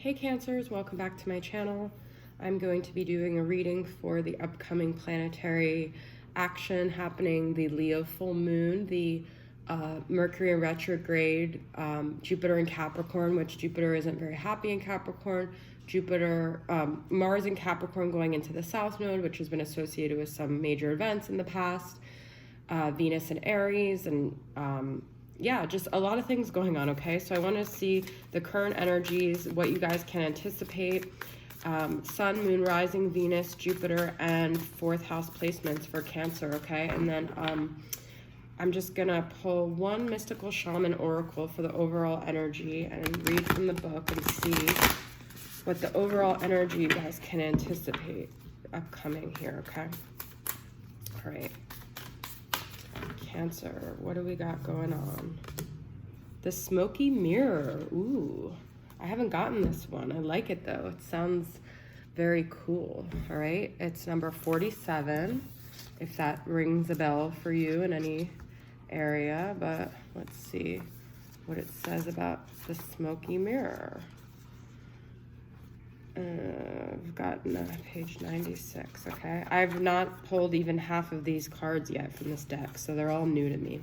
Hey Cancers, welcome back to my channel. I'm going to be doing a reading for the upcoming planetary action happening, the Leo full moon, the Mercury in retrograde, Jupiter in Capricorn, which Jupiter isn't very happy in Capricorn, Mars in Capricorn going into the South Node, which has been associated with some major events in the past, Venus in Aries, and yeah, just a lot of things going on, okay? So I want to see the current energies, what you guys can anticipate. Sun, Moon, Rising, Venus, Jupiter, and fourth house placements for Cancer, okay? And then I'm just going to pull one mystical shaman oracle for the overall energy and read from the book and see what the overall energy you guys can anticipate upcoming here, okay? All right. Cancer, what do we got going on? The smoky mirror. Ooh, I haven't gotten this one. I like it though. It sounds very cool. All right, it's number 47, if that rings a bell for you in any area. But let's see what it says about the smoky mirror. I've gotten page 96, okay? I've not pulled even half of these cards yet from this deck, so they're all new to me.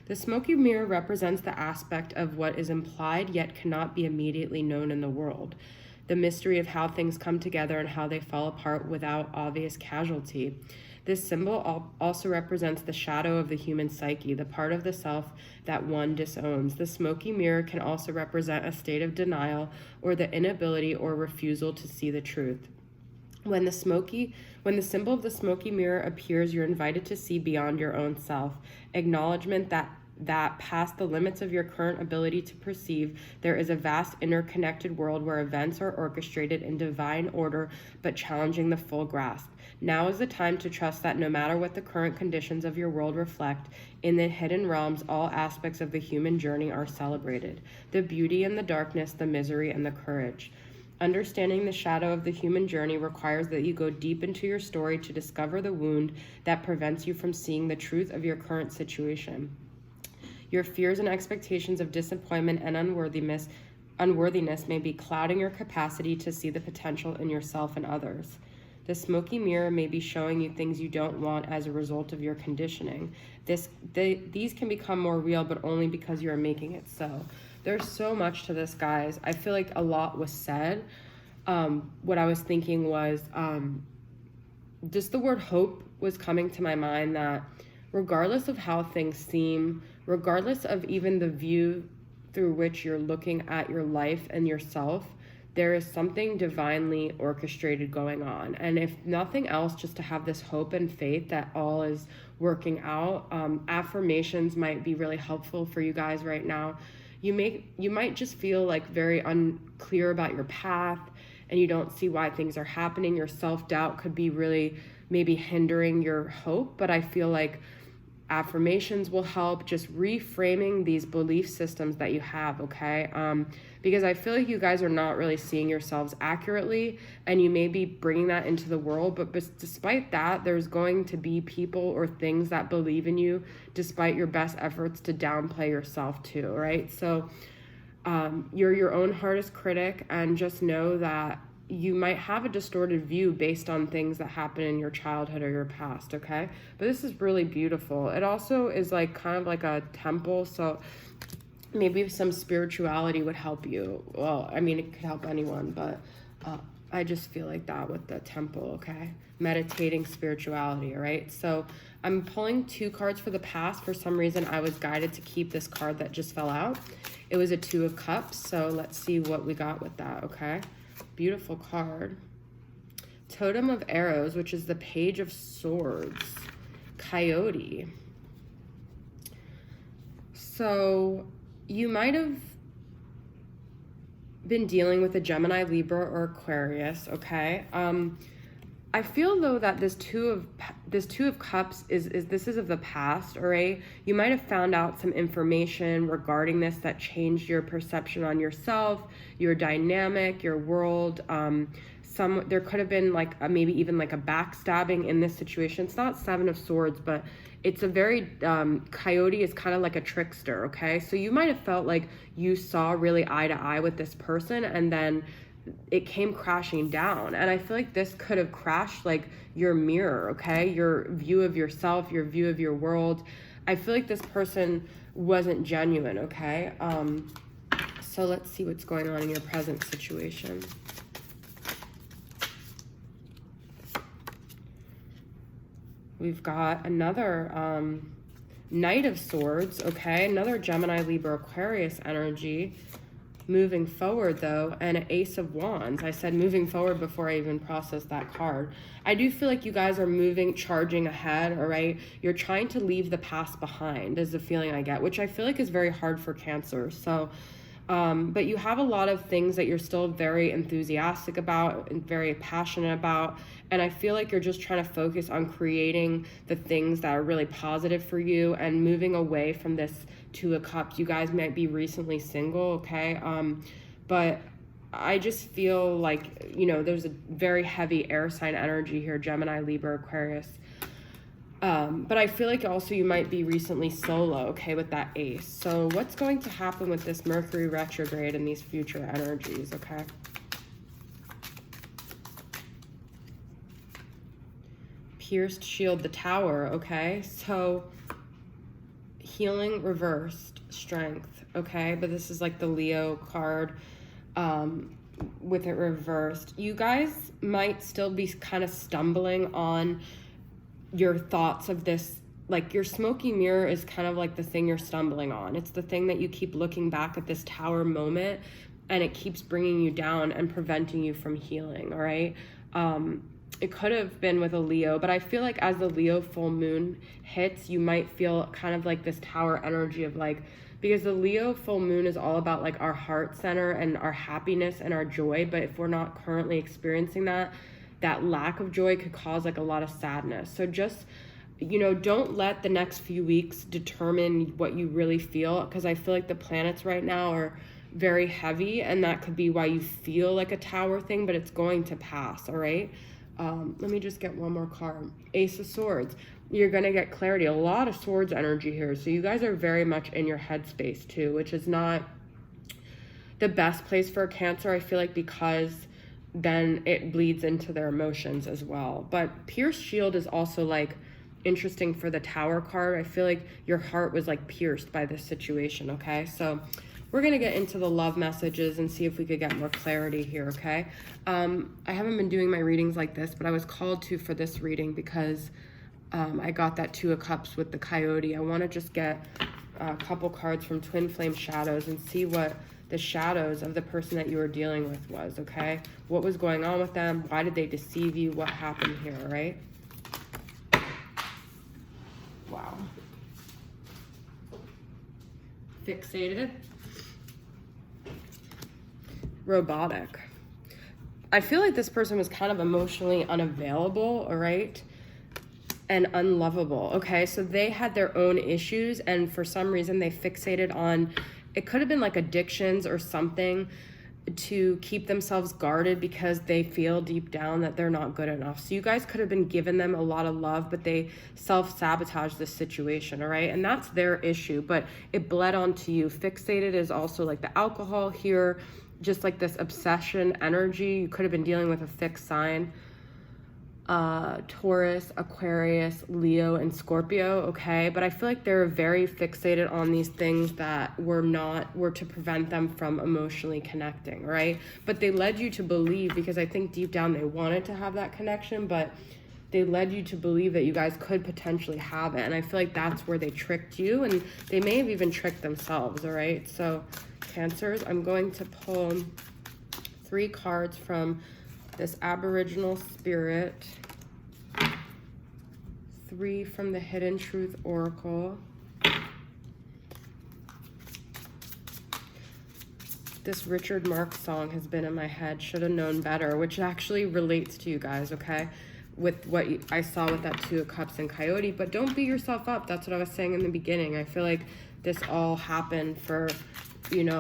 The smoky mirror represents the aspect of what is implied yet cannot be immediately known in the world. The mystery of how things come together and how they fall apart without obvious casualty. This symbol also represents the shadow of the human psyche, the part of the self that one disowns. The smoky mirror can also represent a state of denial or the inability or refusal to see the truth. When the symbol of the smoky mirror appears, you're invited to see beyond your own self. Acknowledgement that past the limits of your current ability to perceive, there is a vast interconnected world where events are orchestrated in divine order but challenging the full grasp. Now is the time to trust that no matter what the current conditions of your world reflect, in the hidden realms, all aspects of the human journey are celebrated. The beauty and the darkness, the misery and the courage. Understanding the shadow of the human journey requires that you go deep into your story to discover the wound that prevents you from seeing the truth of your current situation. Your fears and expectations of disappointment and unworthiness may be clouding your capacity to see the potential in yourself and others. The smoky mirror may be showing you things you don't want as a result of your conditioning. These can become more real, but only because you are making it so. There's so much to this, guys. I feel like a lot was said. What I was thinking was just the word hope was coming to my mind, that regardless of how things seem, regardless of even the view through which you're looking at your life and yourself, there is something divinely orchestrated going on. And if nothing else, just to have this hope and faith that all is working out. Affirmations might be really helpful for you guys right now. You might just feel like very unclear about your path and you don't see why things are happening. Your self-doubt could be really maybe hindering your hope, but I feel like affirmations will help, just reframing these belief systems that you have, okay? Because I feel like you guys are not really seeing yourselves accurately, and you may be bringing that into the world, but despite that, there's going to be people or things that believe in you despite your best efforts to downplay yourself too, right? So you're your own hardest critic, and just know that you might have a distorted view based on things that happen in your childhood or your past, okay? But this is really beautiful. It also is like kind of like a temple, so maybe some spirituality would help you. Well, I mean, it could help anyone, but I just feel like that with the temple, okay? Meditating spirituality, all right? So I'm pulling 2 cards for the past. For some reason, I was guided to keep this card that just fell out. It was a 2 of Cups, so let's see what we got with that, okay? Beautiful card. Totem of Arrows, which is the Page of Swords. Coyote. So you might have been dealing with a Gemini, Libra, or Aquarius, okay? I feel though that this two of Cups is of the past, all right? You might have found out some information regarding this that changed your perception on yourself, your dynamic, your world. There could have been like maybe even like a backstabbing in this situation. It's not 7 of Swords, but it's a very, Coyote is kind of like a trickster, okay? So you might have felt like you saw really eye to eye with this person, and then it came crashing down. And I feel like this could have crashed like your mirror, okay? Your view of yourself, your view of your world. I feel like this person wasn't genuine, okay? So let's see what's going on in your present situation. We've got another Knight of Swords, okay? Another Gemini, Libra, Aquarius energy. Moving forward, though, and an Ace of Wands. I said moving forward before I even processed that card. I do feel like you guys are moving, charging ahead, all right? You're trying to leave the past behind is the feeling I get, which I feel like is very hard for Cancer. So, but you have a lot of things that you're still very enthusiastic about and very passionate about. And I feel like you're just trying to focus on creating the things that are really positive for you and moving away from this Two of Cups. You guys might be recently single, okay? But I just feel like, you know, there's a very heavy air sign energy here, Gemini, Libra, Aquarius. But I feel like also you might be recently solo, okay, with that Ace. So what's going to happen with this Mercury retrograde and these future energies, okay? Pierced shield, the Tower, okay? So healing reversed, strength, okay? But this is like the Leo card with it reversed. You guys might still be kind of stumbling on your thoughts of this. Like your smoky mirror is kind of like the thing you're stumbling on. It's the thing that you keep looking back at this Tower moment and it keeps bringing you down and preventing you from healing, all right? It could have been with a Leo, but I feel like as the Leo full moon hits, you might feel kind of like this Tower energy of like, because the Leo full moon is all about like our heart center and our happiness and our joy. But if we're not currently experiencing that, that lack of joy could cause like a lot of sadness. So just, you know, don't let the next few weeks determine what you really feel, because I feel like the planets right now are very heavy and that could be why you feel like a Tower thing, but it's going to pass, all right? Let me just get one more card. Ace of Swords. You're going to get clarity. A lot of swords energy here. So you guys are very much in your headspace too, which is not the best place for a Cancer, I feel like, because then it bleeds into their emotions as well. But Pierced Shield is also like interesting for the Tower card. I feel like your heart was like pierced by this situation, okay? So we're going to get into the love messages and see if we could get more clarity here, okay? I haven't been doing my readings like this, but I was called to for this reading because I got that Two of Cups with the Coyote. I want to just get a couple cards from Twin Flame Shadows and see what the shadows of the person that you were dealing with was, okay? What was going on with them? Why did they deceive you? What happened here, right? Wow. Fixated. Robotic. I feel like this person was kind of emotionally unavailable, all right? And unlovable, okay? So they had their own issues and for some reason they fixated on, it could have been like addictions or something to keep themselves guarded because they feel deep down that they're not good enough. So you guys could have been giving them a lot of love, but they self-sabotage this situation, all right? And that's their issue, but it bled onto you. Fixated is also like the alcohol here, just like this obsession energy. You could have been dealing with a fixed sign. Taurus, Aquarius, Leo, and Scorpio, okay? But I feel like they're very fixated on these things that were to prevent them from emotionally connecting, right? But they led you to believe, because I think deep down they wanted to have that connection, but they led you to believe that you guys could potentially have it. And I feel like that's where they tricked you, and they may have even tricked themselves, all right? So Cancers, I'm going to pull 3 cards from this Aboriginal Spirit, 3 from the Hidden Truth Oracle, this Richard Marx song has been in my head, Should Have Known Better, which actually relates to you guys, okay? With what I saw with that Two of Cups and Coyote, but don't beat yourself up. That's what I was saying in the beginning. I feel like this all happened for, you know,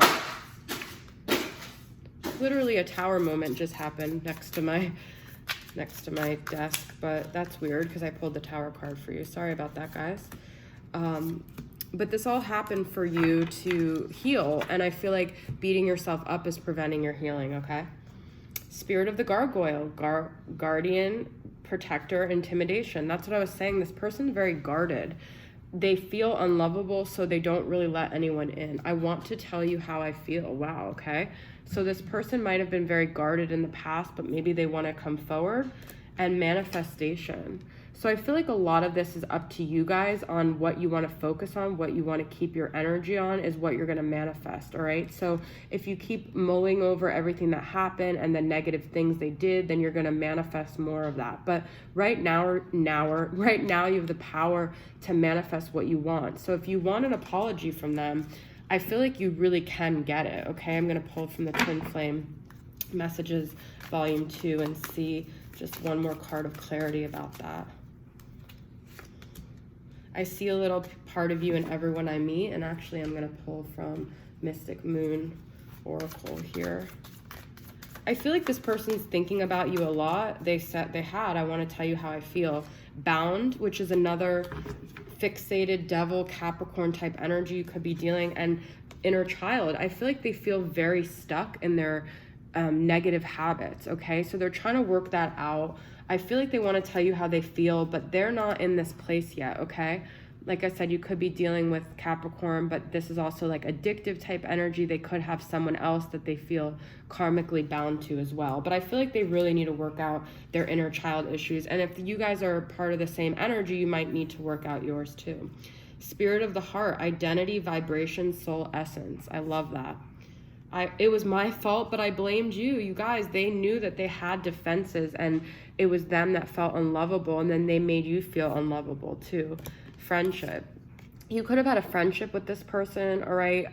literally a Tower moment just happened next to my desk, but that's weird because I pulled the Tower card for you. Sorry about that, guys. But this all happened for you to heal, and I feel like beating yourself up is preventing your healing, okay? Spirit of the gargoyle, guardian, protector, intimidation. That's what I was saying. This person's very guarded. They feel unlovable, so they don't really let anyone in. I want to tell you how I feel. Wow, okay? So this person might have been very guarded in the past, but maybe they want to come forward. And manifestation. So I feel like a lot of this is up to you guys on what you want to focus on, what you want to keep your energy on is what you're going to manifest, all right? So if you keep mulling over everything that happened and the negative things they did, then you're going to manifest more of that. But right now you have the power to manifest what you want. So if you want an apology from them, I feel like you really can get it, okay? I'm going to pull from the Twin Flame Messages Volume 2 and see just one more card of clarity about that. I see a little part of you in everyone I meet, and actually I'm going to pull from Mystic Moon Oracle here. I feel like this person's thinking about you a lot. They said they had, I want to tell you how I feel. Bound, which is another fixated devil, Capricorn type energy you could be dealing, and inner child. I feel like they feel very stuck in their negative habits, okay? So they're trying to work that out. I feel like they want to tell you how they feel, but they're not in this place yet, okay? Like I said, you could be dealing with Capricorn, but this is also like addictive type energy. They could have someone else that they feel karmically bound to as well. But I feel like they really need to work out their inner child issues. And if you guys are part of the same energy, you might need to work out yours too. Spirit of the heart, identity, vibration, soul essence. I love that. It was my fault, but I blamed you. You guys, they knew that they had defenses and it was them that felt unlovable, and then they made you feel unlovable too. Friendship. You could have had a friendship with this person, all right?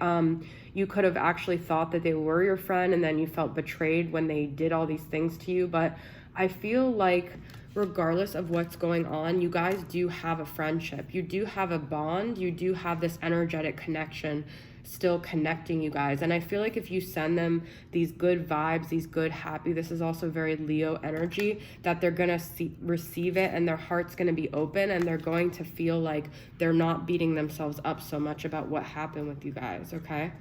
You could have actually thought that they were your friend, and then you felt betrayed when they did all these things to you. But I feel like regardless of what's going on, you guys do have a friendship. You do have a bond. You do have this energetic connection still connecting you guys. And I feel like if you send them these good vibes, these good happy, this is also very Leo energy, that they're gonna receive it, and their heart's gonna be open, and they're going to feel like they're not beating themselves up so much about what happened with you guys, okay?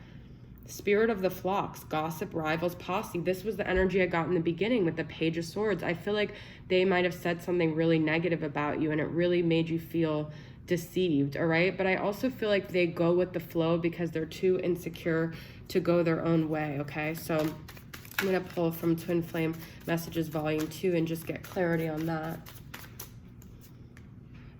Spirit of the flocks, gossip, rivals, posse. This was the energy I got in the beginning with the Page of Swords. I feel like they might have said something really negative about you, and it really made you feel deceived, all right? But I also feel like they go with the flow because they're too insecure to go their own way, okay? So I'm gonna pull from Twin Flame Messages Volume 2 and just get clarity on that.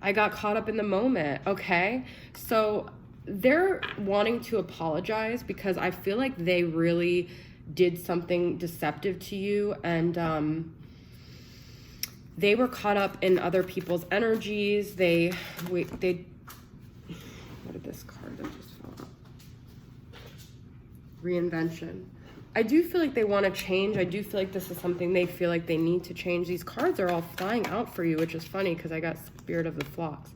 I got caught up in the moment, okay? So they're wanting to apologize because I feel like they really did something deceptive to you, and they were caught up in other people's energies. What did this card that just fell out? Reinvention. I do feel like they want to change. I do feel like this is something they feel like they need to change. These cards are all flying out for you, which is funny because I got Spirit of the Flocks.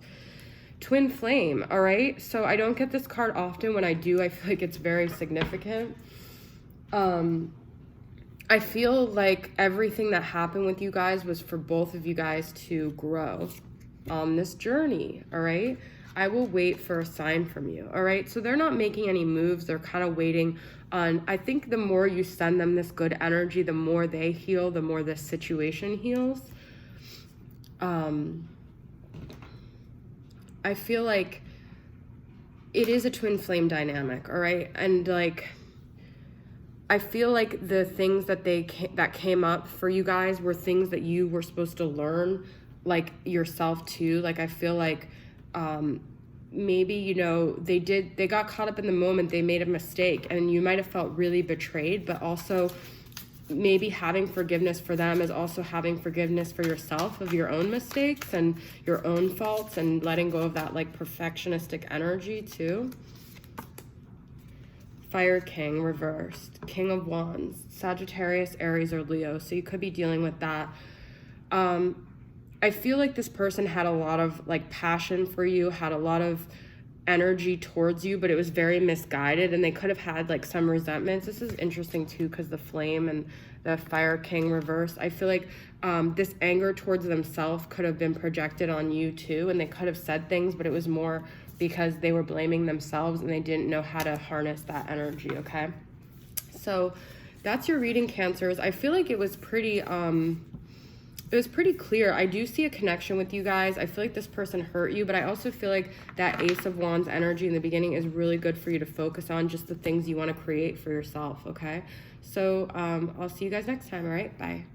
Twin Flame, all right? So I don't get this card often. When I do, I feel like it's very significant. I feel like everything that happened with you guys was for both of you guys to grow on this journey, all right? I will wait for a sign from you, all right? So they're not making any moves. They're kind of waiting on, I think the more you send them this good energy, the more they heal, the more this situation heals. I feel like it is a twin flame dynamic, all right? And like, I feel like the things that that came up for you guys were things that you were supposed to learn, like yourself too. Like I feel like maybe, you know, they got caught up in the moment, they made a mistake, and you might have felt really betrayed, but also maybe having forgiveness for them is also having forgiveness for yourself of your own mistakes and your own faults, and letting go of that like perfectionistic energy too. Fire King reversed, King of Wands, Sagittarius, Aries, or Leo. So you could be dealing with that. I feel like this person had a lot of like passion for you, had a lot of energy towards you, but it was very misguided, and they could have had like some resentments. This is interesting too because the Flame and the Fire King reversed. I feel like this anger towards themselves could have been projected on you too, and they could have said things, but it was more because they were blaming themselves and they didn't know how to harness that energy, okay? So That's your reading, Cancers. I feel like it was pretty clear. I do see a connection with you guys. I feel like this person hurt you, but I also feel like that Ace of Wands energy in the beginning is really good for you to focus on just the things you want to create for yourself, okay? So I'll see you guys next time, all right? Bye.